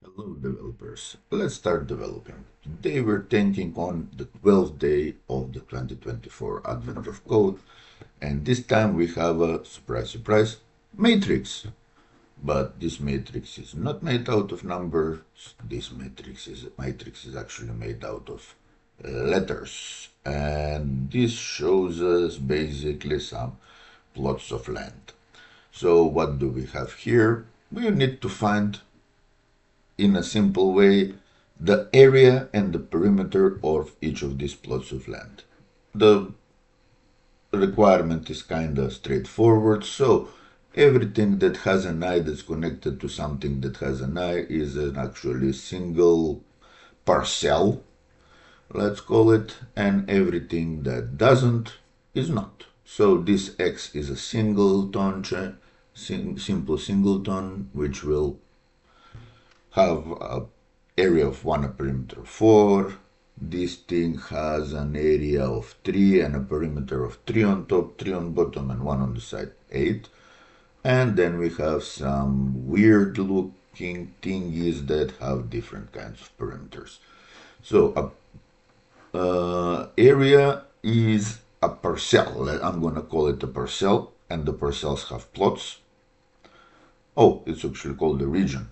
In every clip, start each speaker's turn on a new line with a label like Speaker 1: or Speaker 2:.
Speaker 1: Hello developers, let's start developing. Today we're taking on the 12th day of the 2024 Advent of Code, and this time we have a surprise matrix. But this matrix is not made out of numbers, this matrix is actually made out of letters, and this shows us basically some plots of land. So what do we have here? We need to find in a simple way the area and the perimeter of each of these plots of land. The requirement is kind of straightforward, so everything that has an eye that's connected to something that has an eye is an actually single parcel, let's call it, and everything that doesn't is not. So this X is a singleton, simple singleton, which will have a area of 1, a perimeter of 4. This thing has an area of 3 and a perimeter of 3 on top, 3 on bottom, and 1 on the side, 8. And then we have some weird looking thingies that have different kinds of perimeters. So area is a parcel. I'm going to call it a parcel, and the parcels have plots. Oh, it's actually called the region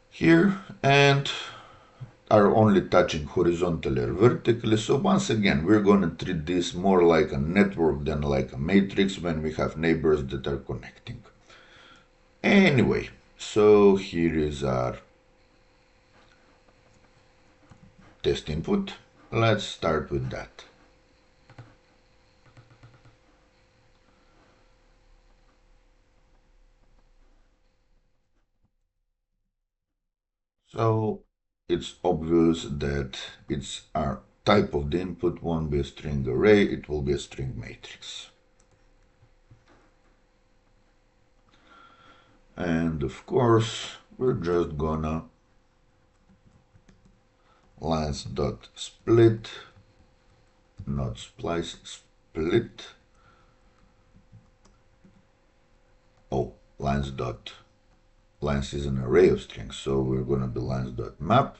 Speaker 1: here, and are only touching horizontally or vertically. So once again, we're going to treat this more like a network than like a matrix when we have neighbors that are connecting. Anyway, so here is our test input. Let's start with that. So it's obvious that it's our type of the input won't be a string array, it will be a string matrix. And of course, we're just gonna lines.split, not splice, split. Oh, lines is an array of strings, so we're gonna do lines.map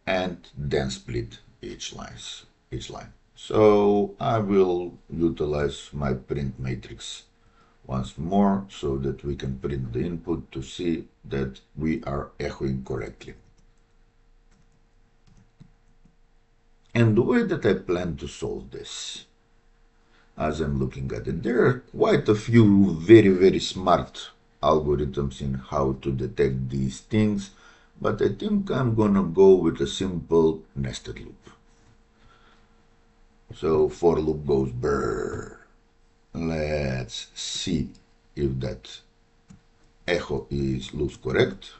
Speaker 1: and then split each line. So I will utilize my print matrix once more so that we can print the input to see that we are echoing correctly. And the way that I plan to solve this, as I'm looking at it, there are quite a few very smart algorithms in how to detect these things, but I think I'm gonna go with a simple nested loop. So for loop goes brrr. Let's see if that echo looks correct.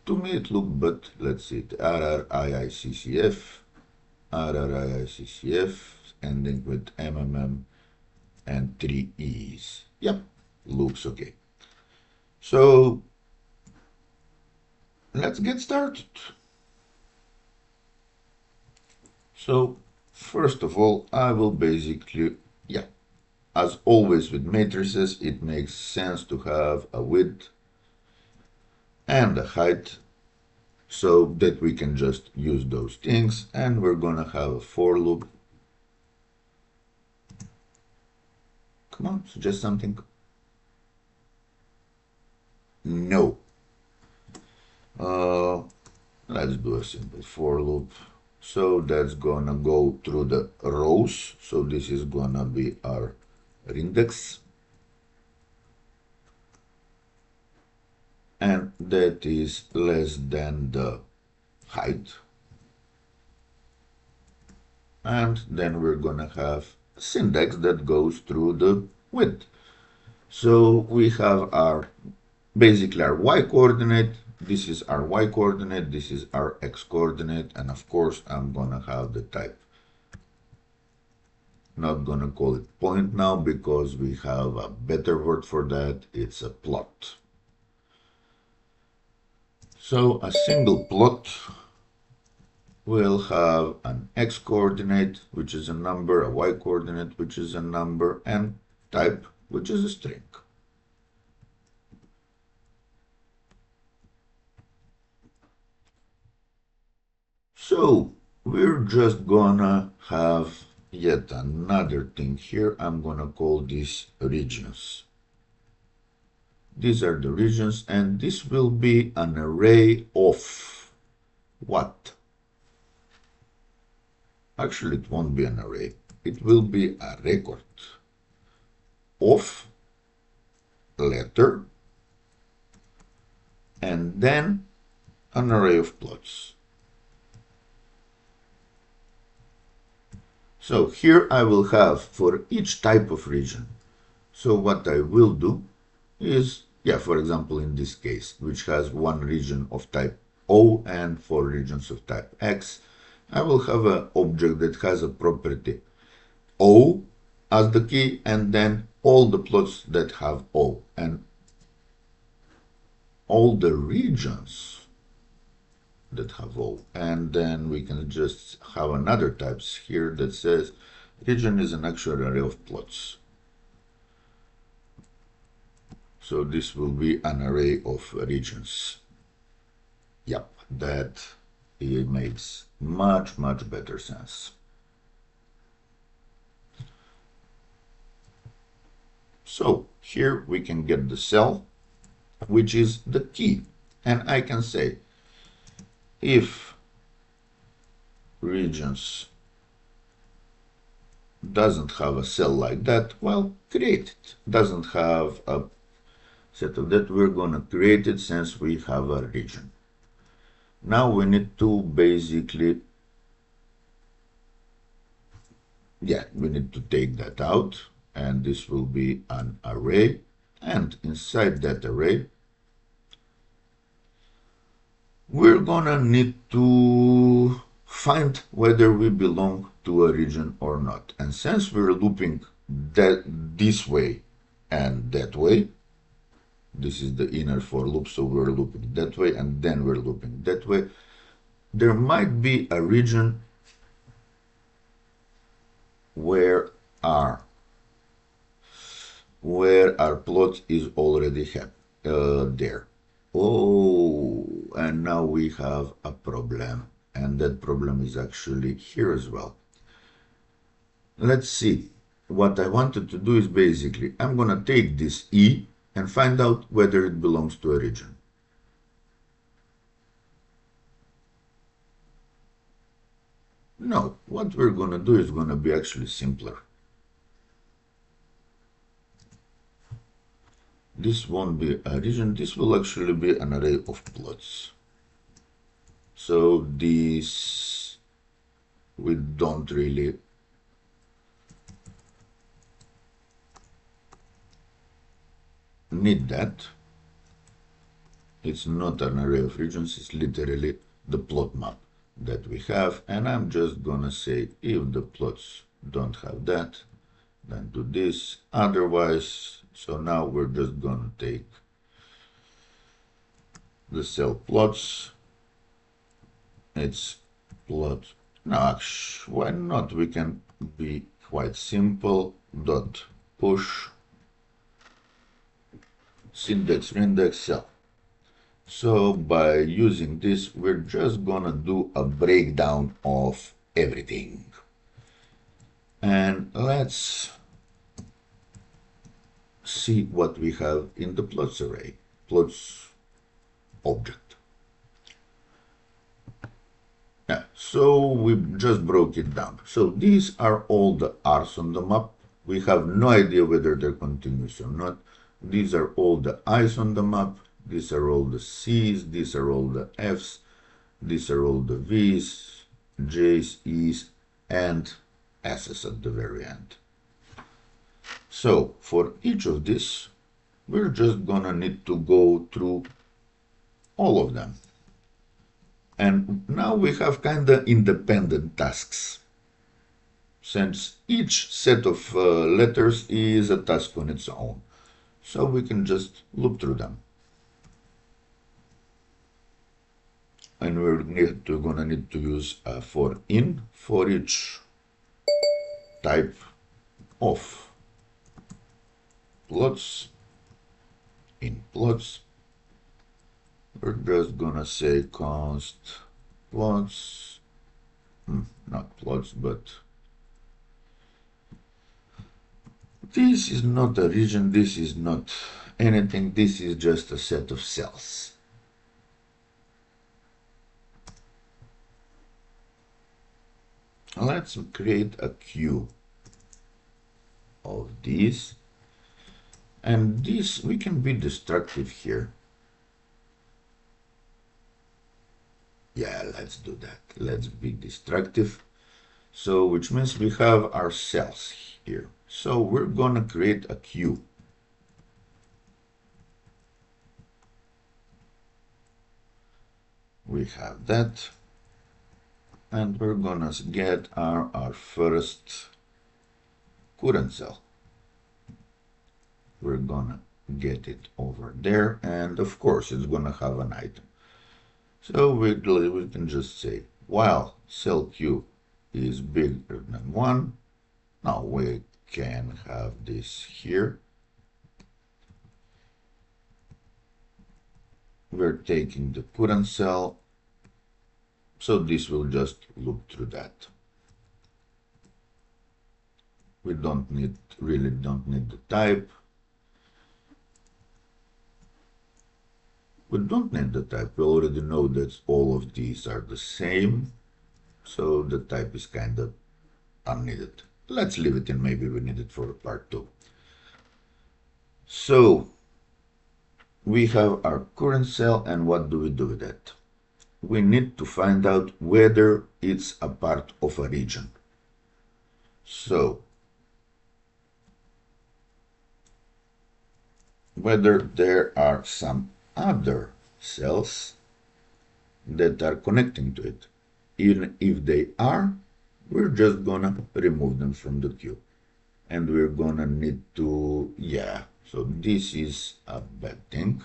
Speaker 1: To me it looked, but let's see it. RRIICCF, RRIICCF, ending with MMM and 3 E's. Yep, looks okay. So let's get started. So first of all, I will basically, as always with matrices, it makes sense to have a width and a height so that we can just use those things, and we're gonna have a for loop. Come on, suggest something. No. Let's do a simple for loop. So that's gonna go through the rows. So this is gonna be our index. And that is less than the height. And then we're gonna have syntax that goes through the width. So we have our basically our y coordinate. This is our y coordinate, this is our x coordinate, and of course I'm gonna have the type. Not gonna call it point now because we have a better word for that. It's a plot. So a single plot will have an x coordinate, which is a number, a y coordinate, which is a number, and type, which is a string. So we're just gonna have yet another thing here. I'm gonna call this regions. These are the regions, and this will be an array of what? Actually, it won't be an array. It will be a record of letter and then an array of plots. So here I will have for each type of region. So what I will do is, for example, in this case, which has one region of type O and four regions of type X, I will have an object that has a property O as the key and then all the plots that have O and all the regions that have O. And then we can just have another types here that says region is an actual array of plots. So this will be an array of regions. Yep, that it makes much better sense. So here we can get the cell, which is the key. And I can say, if regions doesn't have a cell like that, well, create it. Doesn't have a set of that, we're gonna create it since we have a region. Now we need to basically, we need to take that out, and this will be an array, and inside that array, we're gonna need to find whether we belong to a region or not. And since we're looping this way and that way, this is the inner for loop, so we're looping that way and then we're looping that way, there might be a region where our plot is already there. Oh, and now we have a problem, and that problem is actually here as well. Let's see. What I wanted to do is basically, I'm gonna take this E and find out whether it belongs to a region. No, what we're gonna do is gonna be actually simpler. This won't be a region, this will actually be an array of plots. So this, we don't really need that. It's not an array of regions, it's literally the plot map that we have, and I'm just gonna say if the plots don't have that, then do this, otherwise. So now we're just gonna take the cell plots, it's plot. Now actually, why not, we can be quite simple, dot push syntax index cell. So by using this, we're just gonna do a breakdown of everything. And let's see what we have in the plots array, plots object. So we just broke it down. So these are all the R's on the map. We have no idea whether they're continuous or not. These are all the I's on the map. These are all the C's. These are all the F's. These are all the V's, J's, E's, and S's at the very end. So for each of these, we're just gonna need to go through all of them. And now we have kind of independent tasks, since each set of letters is a task on its own. So we can just loop through them. And we're gonna need to use a for in for each type of plots. In plots, we're just gonna say const plots not plots, but this is not a region, this is not anything, this is just a set of cells. Let's create a queue of these, and this, we can be destructive here. Yeah, let's do that. Let's be destructive. So, which means we have our cells here. So we're gonna create a queue. We have that. And we're gonna get our first current cell. We're gonna get it over there, and of course it's gonna have an item. So we can just say, while cell Q is bigger than 1, now we can have this here. We're taking the current cell, so this will just loop through that. We really don't need the type. We don't need the type. We already know that all of these are the same, so the type is kind of unneeded. Let's leave it in, maybe we need it for part 2. So we have our current cell, and what do we do with it? We need to find out whether it's a part of a region. So whether there are some other cells that are connecting to it. Even if they are, we're just gonna remove them from the queue. And we're gonna need to, yeah, so this is a bad thing.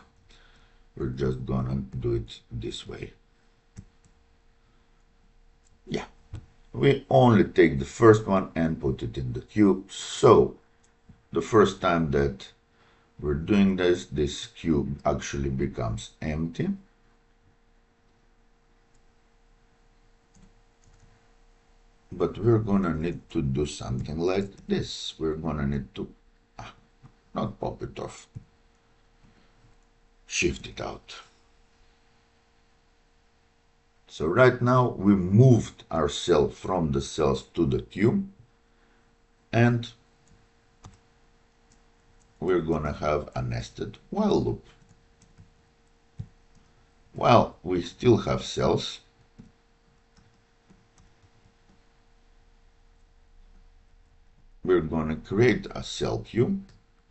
Speaker 1: We're just gonna do it this way. Yeah, we only take the first one and put it in the queue. So the first time that we're doing this queue actually becomes empty. But we're gonna need to do something like this. We're gonna need to, not pop it off, shift it out. So right now we moved our cell from the cells to the queue, and we're gonna have a nested while loop. While we still have cells, we're gonna create a cell queue,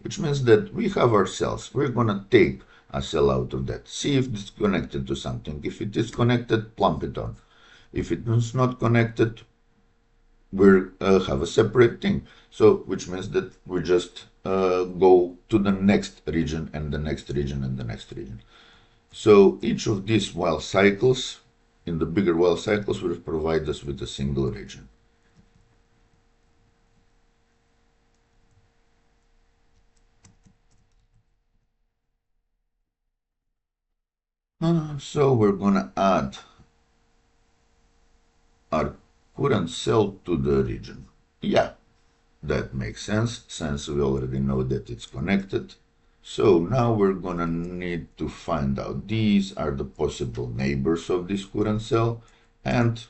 Speaker 1: which means that we have our cells. We're gonna take a cell out of that, see if it's connected to something. If it is connected, plump it on. If it is not connected, we have a separate thing. So, which means that we just go to the next region and the next region and the next region. So each of these while cycles, in the bigger while cycles, will provide us with a single region. So we're gonna add our current cell to the region. Yeah, that makes sense, since we already know that it's connected. So now we're gonna need to find out, these are the possible neighbors of this current cell, and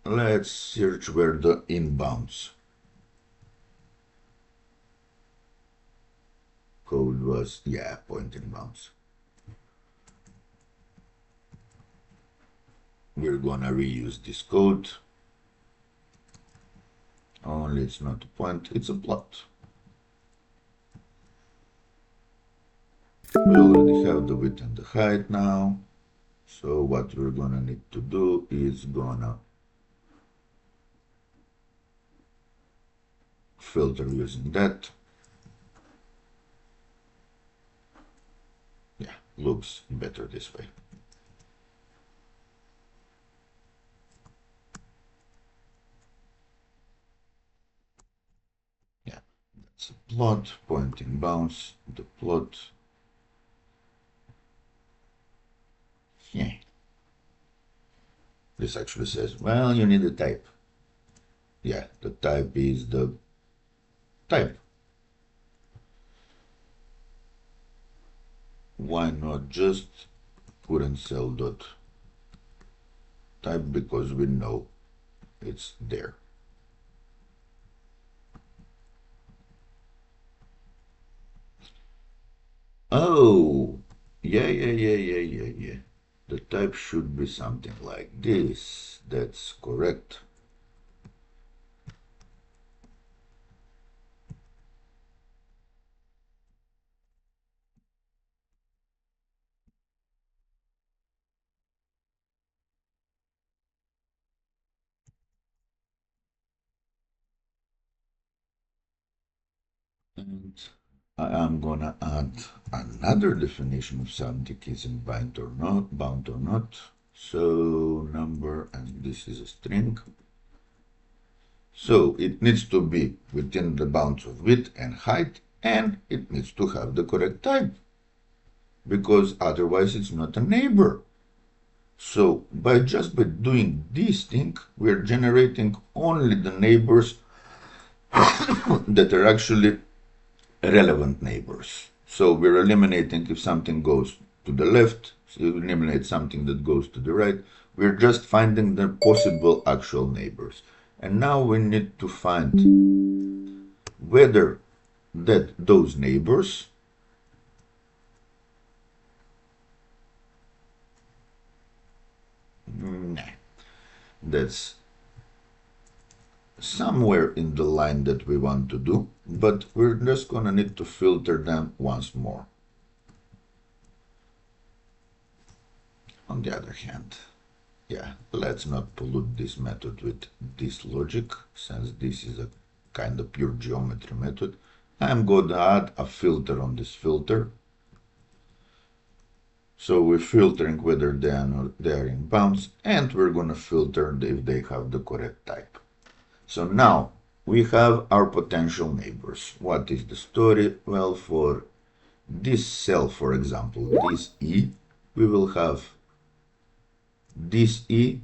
Speaker 1: let's search where the inbounds code was. Yeah, point inbounds. We're gonna reuse this code, only it's not a point, it's a plot. We already have the width and the height now, so what we're gonna need to do is gonna filter using that. Yeah, looks better this way. Yeah, that's a plot, point inbounds, the plot. Yeah. This actually says, well, you need a type. Yeah, the type is the type. Why not just current cell dot type, because we know it's there. Oh, yeah. The type should be something like this. That's correct. And I am gonna add another definition of something is in bound or not. So number, and this is a string. So it needs to be within the bounds of width and height, and it needs to have the correct type, because otherwise it's not a neighbor. So by doing this thing, we're generating only the neighbors that are actually relevant neighbors. So we're eliminating if something goes to the left, so we eliminate something that goes to the right. We're just finding the possible actual neighbors. And now we need to find whether those neighbors that's somewhere in the line that we want to do, but we're just gonna need to filter them once more. On the other hand, yeah, let's not pollute this method with this logic, since this is a kind of pure geometry method. I'm going to add a filter on this filter. So we're filtering whether they are in bounds, and we're going to filter if they have the correct type. So now we have our potential neighbors. What is the story? Well, for this cell, for example, this E, we will have this E,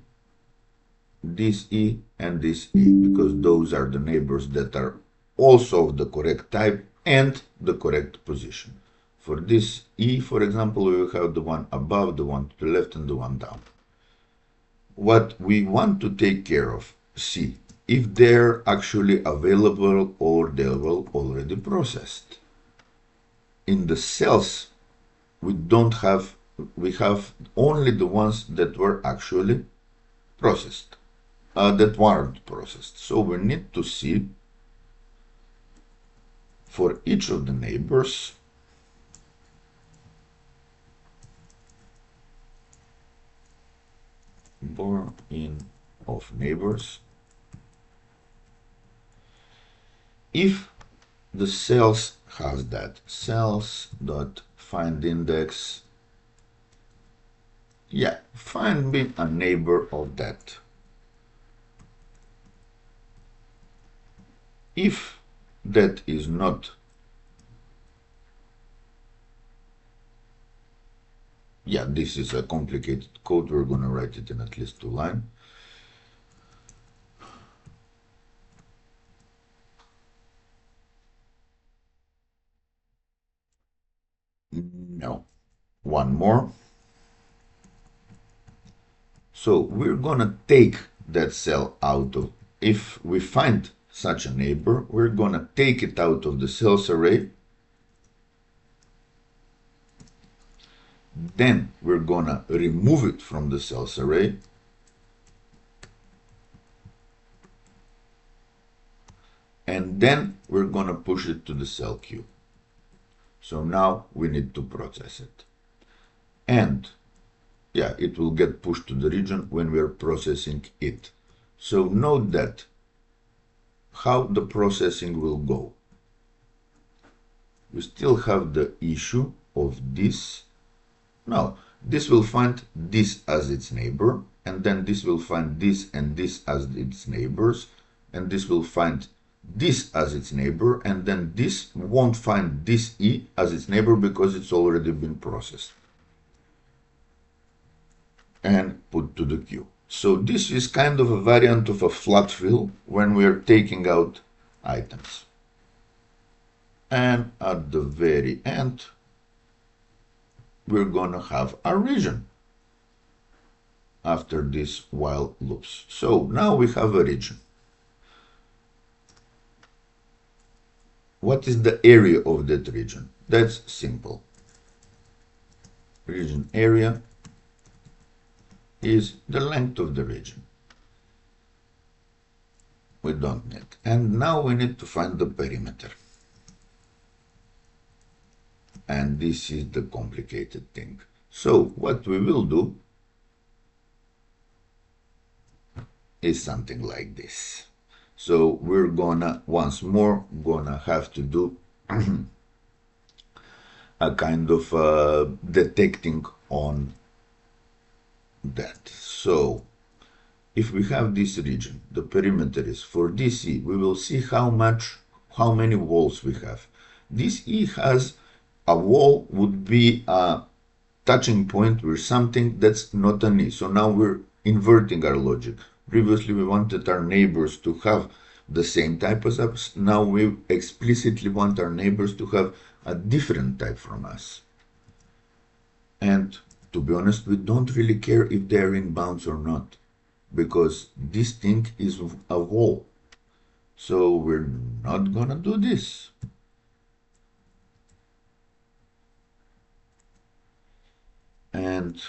Speaker 1: this E, and this E, because those are the neighbors that are also of the correct type and the correct position. For this E, for example, we will have the one above, the one to the left, and the one down. What we want to take care of, see if they're actually available or they were already processed. In the cells, we have only the ones that were actually processed, that weren't processed. So we need to see for each of the neighbors born in of neighbors, if the cells has that cells dot find index, yeah, find me a neighbor of that. If that is not, yeah, this is a complicated code, we're gonna write it in at least 2 lines. No, one more. So we're gonna take that cell out of, if we find such a neighbor, we're gonna take it out of the cells array. Then we're gonna remove it from the cells array. And then we're gonna push it to the cell queue. So now we need to process it. And yeah, it will get pushed to the region when we are processing it. So note that how the processing will go. We still have the issue of this. Now, this will find this as its neighbor, and then this will find this and this as its neighbors, and this will find this as its neighbor, and then this won't find this E as its neighbor because it's already been processed. and put to the queue. So this is kind of a variant of a flat fill when we are taking out items. And at the very end, we're gonna have a region after this while loops. So now we have a region. What is the area of that region? That's simple. Region area is the length of the region. We don't need. And now we need to find the perimeter. And this is the complicated thing. So what we will do is something like this. So we're gonna, once more, gonna have to do a kind of detecting on that. So if we have this region, the perimeter is for this E, we will see how many walls we have. This E has a wall would be a touching point with something that's not an E. So now we're inverting our logic. Previously we wanted our neighbors to have the same type as us. Now we explicitly want our neighbors to have a different type from us. And to be honest, we don't really care if they're in bounds or not, because this thing is a wall. So we're not gonna do this. And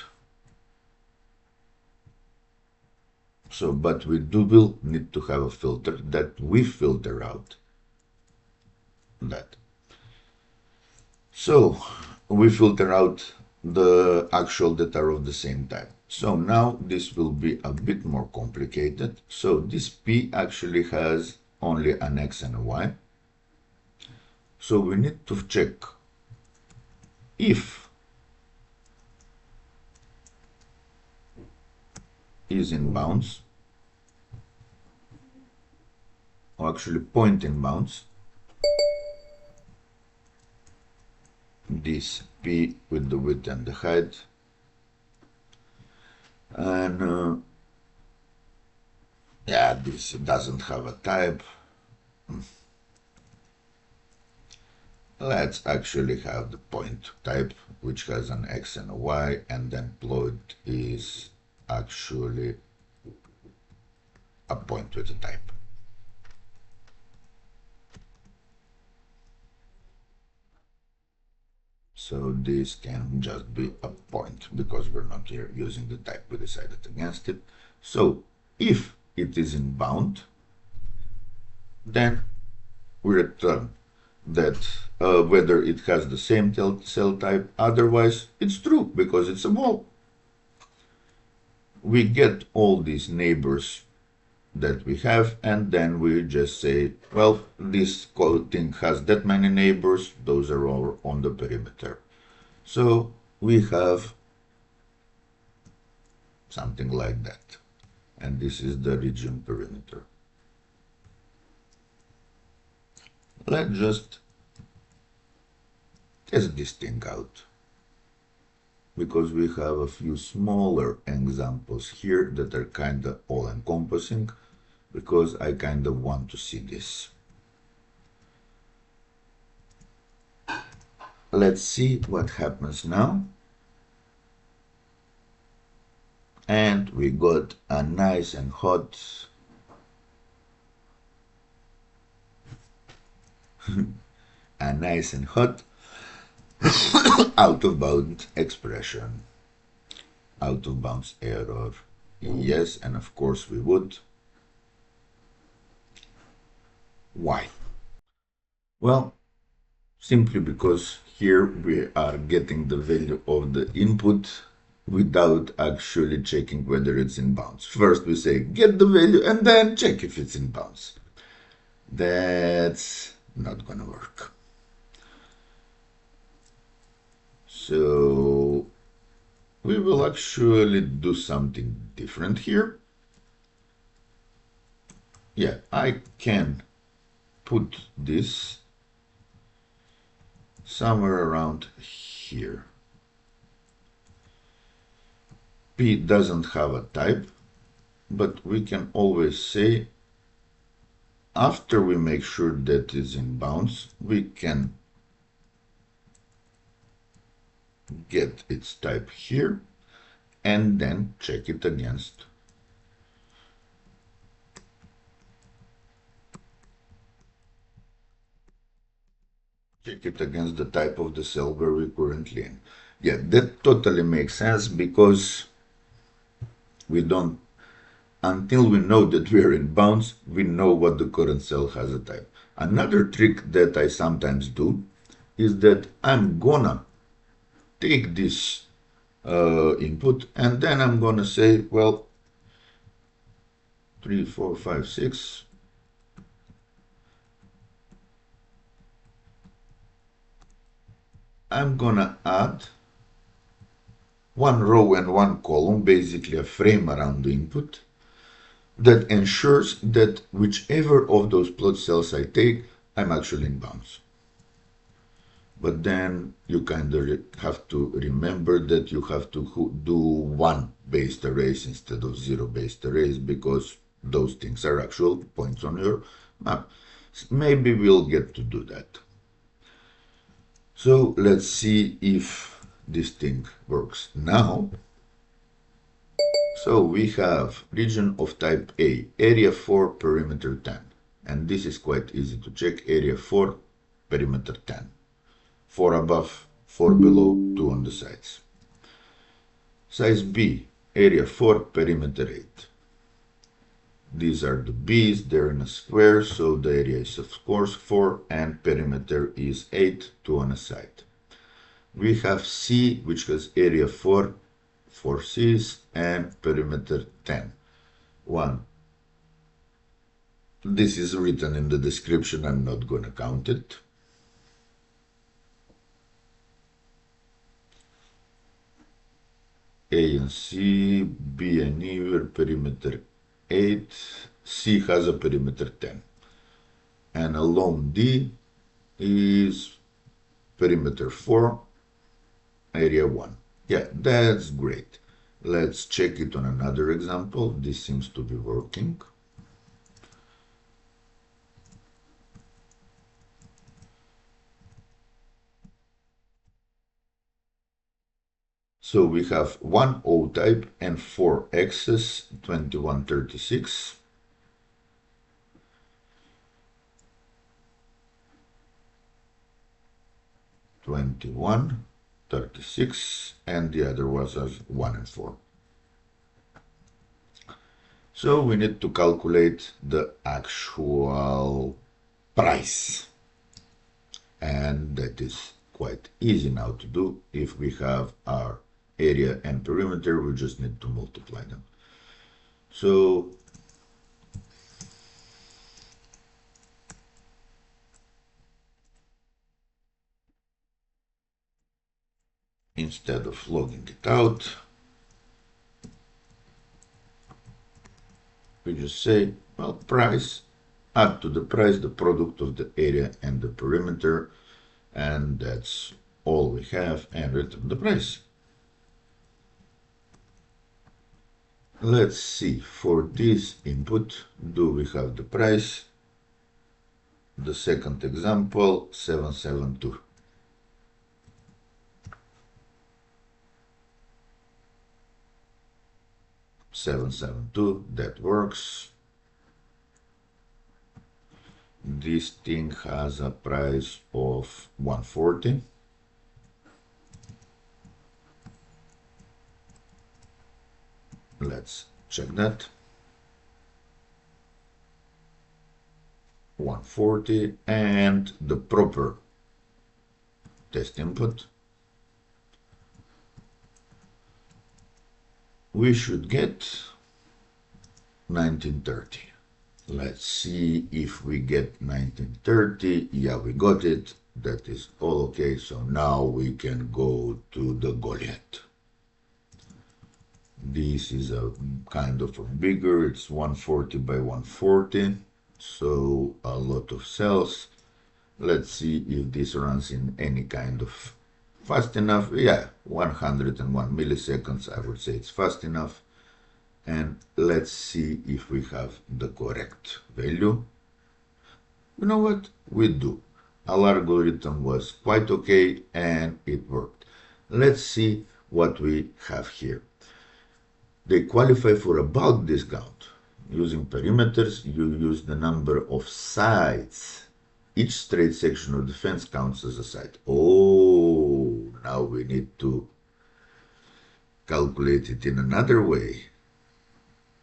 Speaker 1: so, but we will need to have a filter that we filter out that. So we filter out the actual that are of the same type. So now this will be a bit more complicated. So this P actually has only an X and a Y. So we need to check if is in bounds, or actually point in bounds, this P with the width and the height, and yeah, this doesn't have a type. Let's actually have the point type, which has an X and a Y, and then plot is actually a point with a type. So this can just be a point because we're not here using the type, we decided against it. So if it is in bound, then we return that whether it has the same cell type, otherwise it's true because it's a wall. We get all these neighbors that we have, and then we just say, well, this thing has that many neighbors, those are all on the perimeter. So we have something like that, and this is the region perimeter. Let's just test this thing out, because we have a few smaller examples here that are kind of all-encompassing, because I kind of want to see this. Let's see what happens now. And we got a nice and hot a nice and hot out of bounds expression. Out of bounds error. Yes, and of course we would. Why? Well, simply because here we are getting the value of the input without actually checking whether it's in bounds. First we say get the value and then check if it's in bounds. That's not gonna work. So we will actually do something different here. Yeah, I can put this somewhere around here. P doesn't have a type, but we can always say, after we make sure that it's in bounds, we can get its type here and then check it against the type of the cell where we're currently in. Yeah, that totally makes sense, because we don't, until we know that we are in bounds, we know what the current cell has a type. Another trick that I sometimes do is that I'm gonna take this input and then I'm gonna say, well, 3, 4, 5, 6. I'm gonna add one row and one column, basically a frame around the input, that ensures that whichever of those plot cells I take, I'm actually in bounds. But then you kind of have to remember that you have to do one based arrays instead of 0 based arrays, because those things are actual points on your map. Maybe we'll get to do that. So let's see if this thing works now. So we have region of type A, area 4, perimeter 10. And this is quite easy to check. Area 4, perimeter 10. 4 above, 4 below, 2 on the sides. Size B, area 4, perimeter 8. These are the B's, they're in a square, so the area is of course 4 and perimeter is 8, 2 on a side. We have C, which has area 4, 4 C's, and perimeter 10, 1. This is written in the description, I'm not gonna count it. A and C, B and E were perimeter 8, C has a perimeter 10. And alone D is perimeter 4, area 1. Yeah, that's great. Let's check it on another example. This seems to be working. So we have one O type and 4 X's, 21, 36. (21, 36), and the other was as 1 and 4. So we need to calculate the actual price. And that is quite easy now to do. If we have our area and perimeter, we just need to multiply them. So instead of logging it out, we just say, well, price, add to the price the product of the area and the perimeter, and that's all we have, and return the price. Let's see, for this input, do we have the price? The second example, 772. That works. This thing has a price of 140. Let's check that. 140, and the proper test input, we should get 1930. Let's see if we get 1930. Yeah, we got it. That is all okay. So now we can go to the Goliath. This is a kind of a bigger, it's 140 by 140, so a lot of cells. Let's see if this runs in any kind of Fast enough? Yeah, 101 milliseconds, I would say it's fast enough. And let's see if we have the correct value. You know what? We do. Our algorithm was quite okay and it worked. Let's see what we have here. They qualify for a bulk discount. Using perimeters, you use the number of sides. Each straight section of the fence counts as a side. Oh, now we need to calculate it in another way.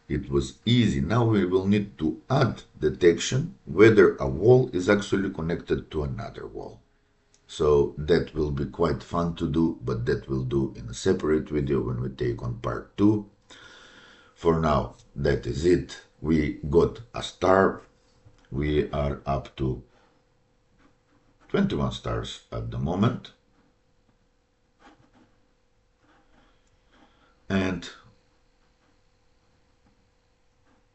Speaker 1: It was easy. Now we will need to add detection whether a wall is actually connected to another wall. So that will be quite fun to do, but that we'll do in a separate video when we take on part 2. For now, that is it. We got a star. We are up to 21 stars at the moment. And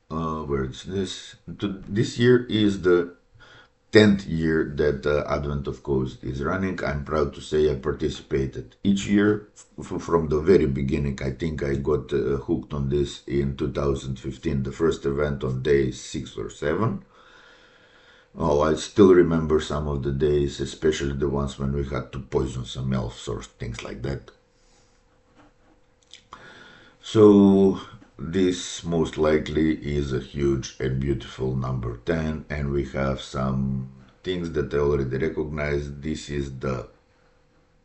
Speaker 1: where is this? This year is the 10th year that Advent of Coast is running. I'm proud to say I participated each year from the very beginning. I think I got hooked on this in 2015, the first event on day 6 or 7. Oh, I still remember some of the days, especially the ones when we had to poison some elves or things like that. So this most likely is a huge and beautiful number 10, and we have some things that I already recognize. This is the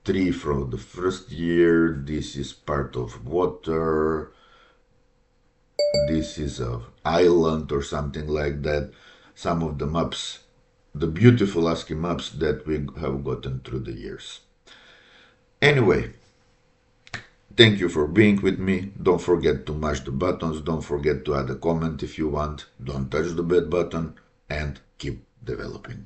Speaker 1: tree from the first year. This is part of water. This is an island or something like that. Some of the maps, the beautiful ASCII maps that we have gotten through the years. Anyway, thank you for being with me. Don't forget to mash the buttons. Don't forget to add a comment if you want. Don't touch the bad button and keep developing.